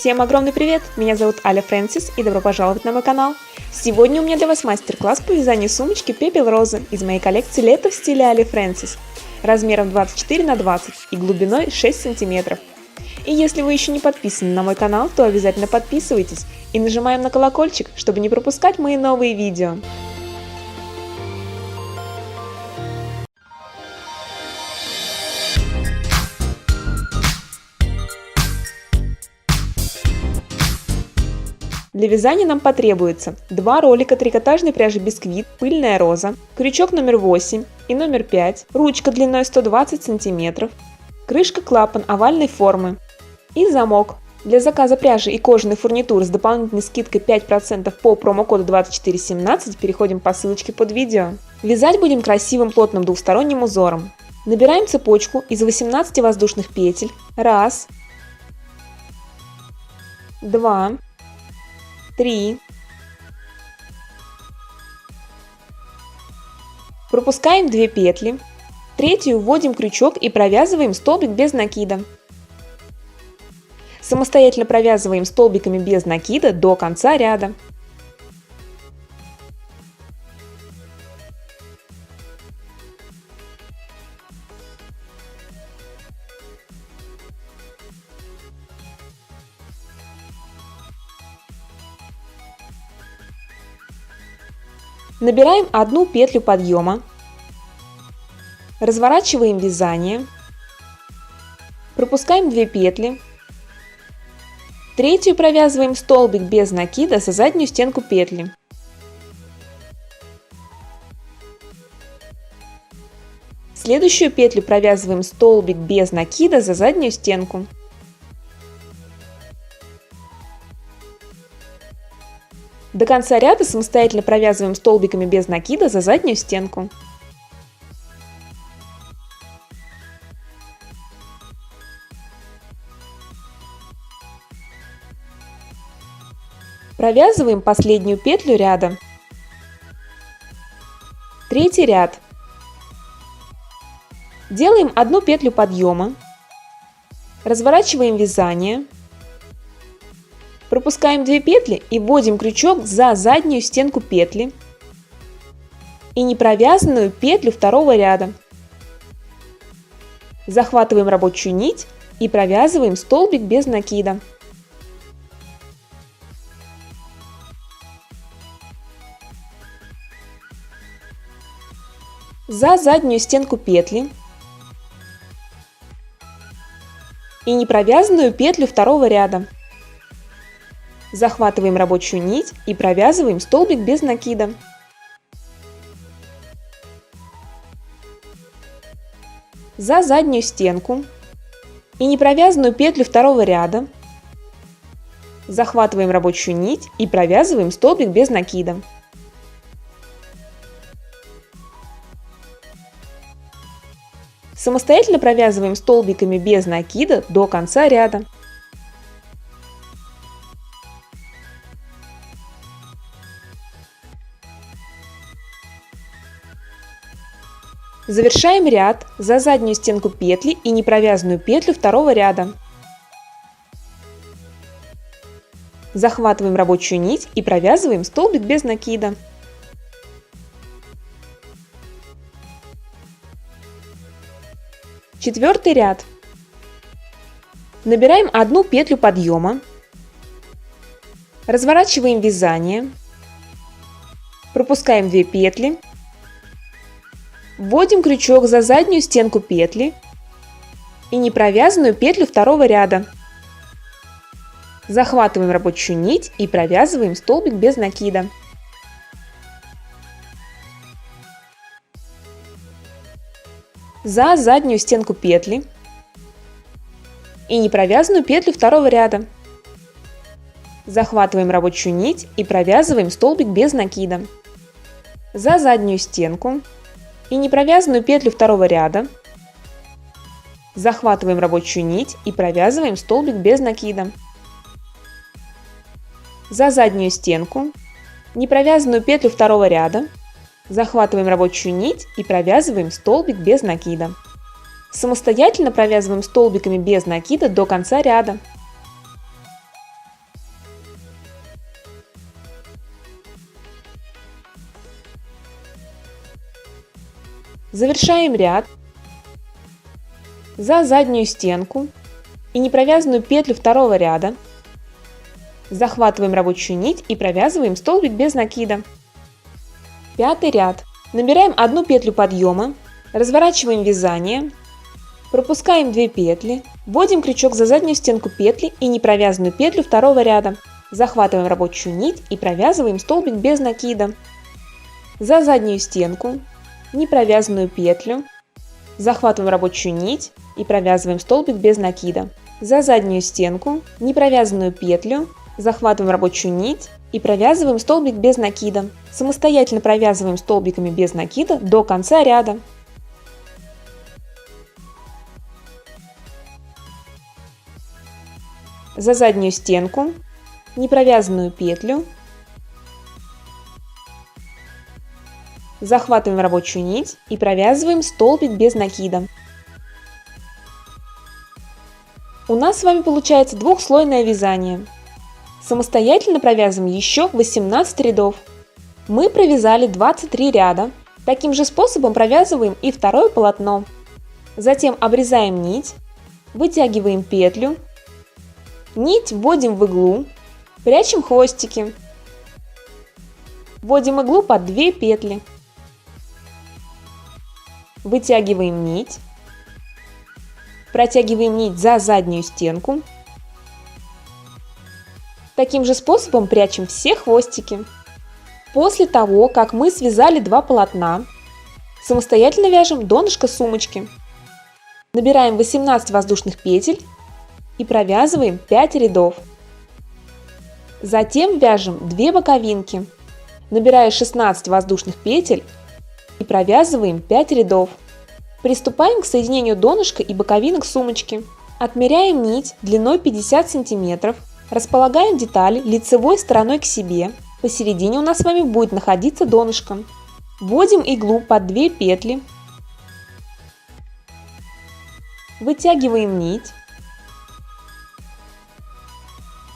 Всем огромный привет! Меня зовут Аля Фрэнсис и добро пожаловать на мой канал. Сегодня у меня для вас мастер-класс по вязанию сумочки Пепел Розы из моей коллекции «Лето в стиле Али Фрэнсис» размером 24 на 20 и глубиной 6 сантиметров. И если вы еще не подписаны на мой канал, то обязательно подписывайтесь и нажимаем на колокольчик, чтобы не пропускать мои новые видео. Для вязания нам потребуется 2 ролика трикотажной пряжи бисквит «Пыльная роза», крючок номер 8 и номер 5, ручка длиной 120 см, крышка-клапан овальной формы и замок. Для заказа пряжи и кожаной фурнитуры с дополнительной скидкой 5% по промокоду 2417 переходим по ссылочке под видео. Вязать будем красивым плотным двухсторонним узором. Набираем цепочку из 18 воздушных петель. 1, 2, 3. Пропускаем 2 петли. Третью вводим крючок и провязываем столбик без накида. Самостоятельно провязываем столбиками без накида до конца ряда. Набираем 1 петлю подъема, разворачиваем вязание, пропускаем 2 петли, третью провязываем столбик без накида за заднюю стенку петли. Следующую петлю провязываем столбик без накида за заднюю стенку. До конца ряда самостоятельно провязываем столбиками без накида за заднюю стенку. Провязываем последнюю петлю ряда. Третий ряд. Делаем 1 петлю подъема. Разворачиваем вязание. Пропускаем 2 петли и вводим крючок за заднюю стенку петли и непровязанную петлю второго ряда. Захватываем рабочую нить и провязываем столбик без накида. За заднюю стенку петли и непровязанную петлю второго ряда. Захватываем рабочую нить и провязываем столбик без накида. За заднюю стенку и непровязанную петлю второго ряда. Захватываем рабочую нить и провязываем столбик без накида. Самостоятельно провязываем столбиками без накида до конца ряда. Завершаем ряд за заднюю стенку петли и непровязанную петлю второго ряда. Захватываем рабочую нить и провязываем столбик без накида. Четвертый ряд. Набираем 1 петлю подъема, разворачиваем вязание, пропускаем 2 петли, вводим крючок за заднюю стенку петли и непровязанную петлю второго ряда. Захватываем рабочую нить и провязываем столбик без накида. За заднюю стенку петли и непровязанную петлю второго ряда. Захватываем рабочую нить и провязываем столбик без накида. За заднюю стенку и непровязанную петлю второго ряда. Захватываем рабочую нить и провязываем столбик без накида. За заднюю стенку, непровязанную петлю второго ряда. Захватываем рабочую нить и провязываем столбик без накида. Самостоятельно провязываем столбиками без накида до конца ряда. Завершаем ряд. За заднюю стенку и непровязанную петлю второго ряда захватываем рабочую нить и провязываем столбик без накида. Пятый ряд. Набираем одну петлю подъема, разворачиваем вязание, пропускаем 2 петли, вводим крючок за заднюю стенку петли и непровязанную петлю второго ряда, захватываем рабочую нить и провязываем столбик без накида. За заднюю стенку, непровязанную петлю, захватываем рабочую нить и провязываем столбик без накида. За заднюю стенку, непровязанную петлю, захватываем рабочую нить и провязываем столбик без накида. Самостоятельно провязываем столбиками без накида до конца ряда. За заднюю стенку, непровязанную петлю, захватываем рабочую нить и провязываем столбик без накида. У нас с вами получается двухслойное вязание. Самостоятельно провязываем еще 18 рядов. Мы провязали 23 ряда. Таким же способом провязываем и второе полотно. Затем обрезаем нить, вытягиваем петлю, нить вводим в иглу, прячем хвостики. Вводим иглу под 2 петли. Вытягиваем нить, протягиваем нить за заднюю стенку. Таким же способом прячем все хвостики. После того, как мы связали 2 полотна, самостоятельно вяжем донышко сумочки. Набираем 18 воздушных петель и провязываем 5 рядов. Затем вяжем 2 боковинки, набирая 16 воздушных петель и провязываем 5 рядов. Приступаем к соединению донышка и боковинок сумочки. Отмеряем нить длиной 50 см, располагаем детали лицевой стороной к себе. Посередине у нас с вами будет находиться донышко. Вводим иглу под 2 петли, вытягиваем нить,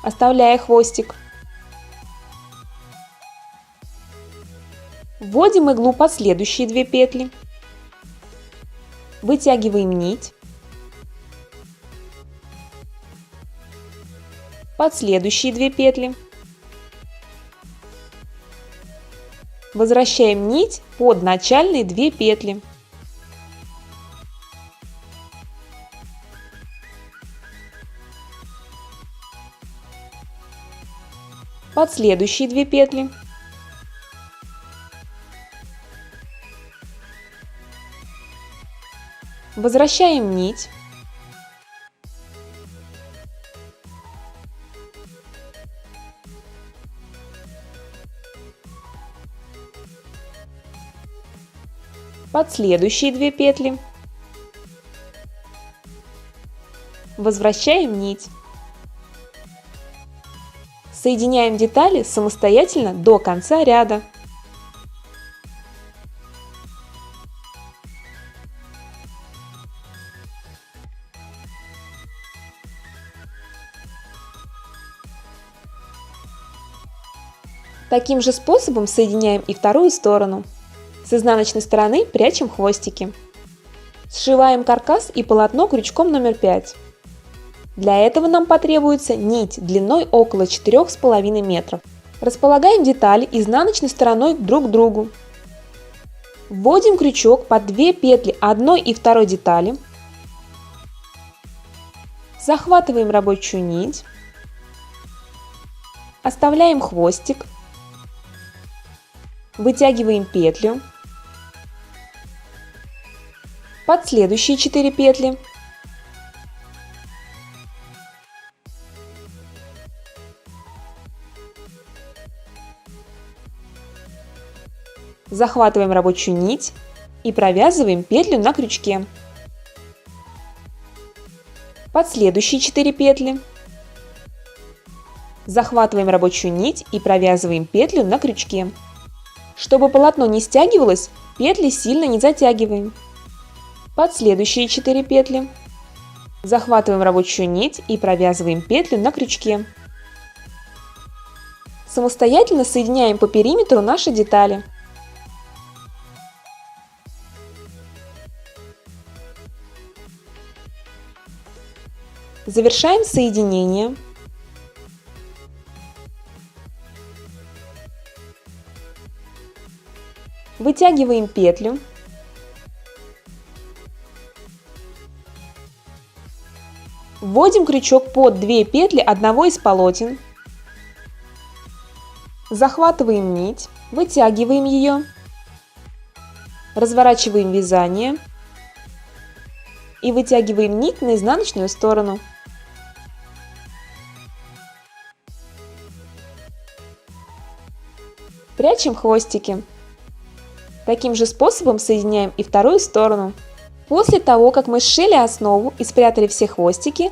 оставляя хвостик. Вводим иглу под следующие 2 петли, вытягиваем нить, под следующие 2 петли, возвращаем нить под начальные 2 петли. Под следующие 2 петли. Возвращаем нить. Под следующие 2 петли. Возвращаем нить. Соединяем детали самостоятельно до конца ряда. Таким же способом соединяем и вторую сторону. С изнаночной стороны прячем хвостики. Сшиваем каркас и полотно крючком номер 5. Для этого нам потребуется нить длиной около 4,5 метров. Располагаем детали изнаночной стороной друг к другу. Вводим крючок под 2 петли одной и второй детали. Захватываем рабочую нить. Оставляем хвостик. Вытягиваем петлю. Под следующие 4 петли. Захватываем рабочую нить и провязываем петлю на крючке. Под следующие 4 петли. Захватываем рабочую нить и провязываем петлю на крючке. Чтобы полотно не стягивалось, петли сильно не затягиваем. Под следующие 4 петли. Захватываем рабочую нить и провязываем петлю на крючке. Самостоятельно соединяем по периметру наши детали. Завершаем соединение. Вытягиваем петлю. Вводим крючок под 2 петли одного из полотен. Захватываем нить, вытягиваем ее, разворачиваем вязание и вытягиваем нить на изнаночную сторону. Прячем хвостики. Таким же способом соединяем и вторую сторону. После того, как мы сшили основу и спрятали все хвостики,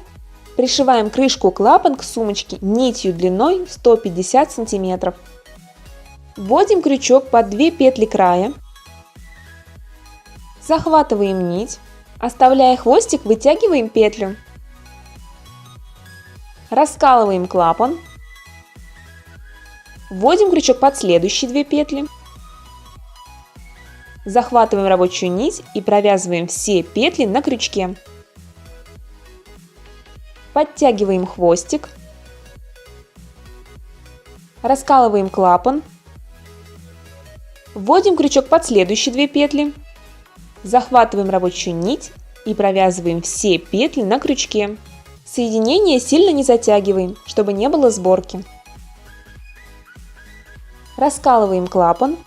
пришиваем крышку-клапан к сумочке нитью длиной 150 см. Вводим крючок под 2 петли края. Захватываем нить, оставляя хвостик, вытягиваем петлю. Раскалываем клапан. Вводим крючок под следующие 2 петли. Захватываем рабочую нить и провязываем все петли на крючке. Подтягиваем хвостик. Раскалываем клапан. Вводим крючок под следующие 2 петли. Захватываем рабочую нить и провязываем все петли на крючке. Соединение сильно не затягиваем, чтобы не было сборки. Раскалываем клапан.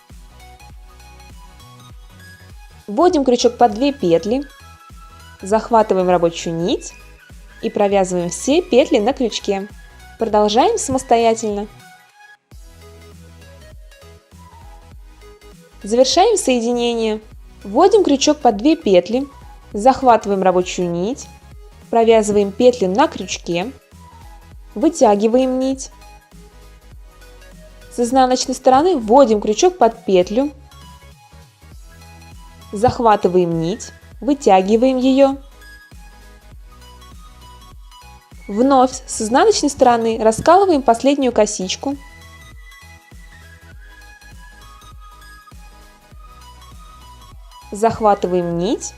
Вводим крючок под 2 петли. Захватываем рабочую нить и провязываем все петли на крючке. Продолжаем самостоятельно. Завершаем соединение. Вводим крючок под 2 петли, захватываем рабочую нить, провязываем петли на крючке, вытягиваем нить. С изнаночной стороны вводим крючок под петлю, захватываем нить, вытягиваем ее. Вновь с изнаночной стороны раскалываем последнюю косичку. Захватываем нить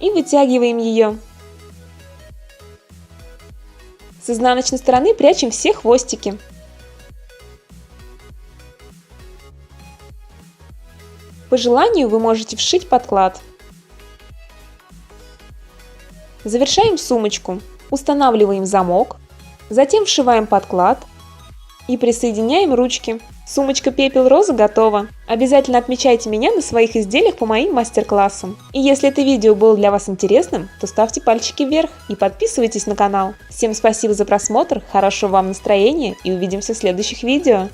и вытягиваем ее. С изнаночной стороны прячем все хвостики. По желанию вы можете вшить подклад. Завершаем сумочку. Устанавливаем замок, затем вшиваем подклад и присоединяем ручки. Сумочка Пепел Роза готова. Обязательно отмечайте меня на своих изделиях по моим мастер-классам. И если это видео было для вас интересным, то ставьте пальчики вверх и подписывайтесь на канал. Всем спасибо за просмотр, хорошего вам настроения и увидимся в следующих видео.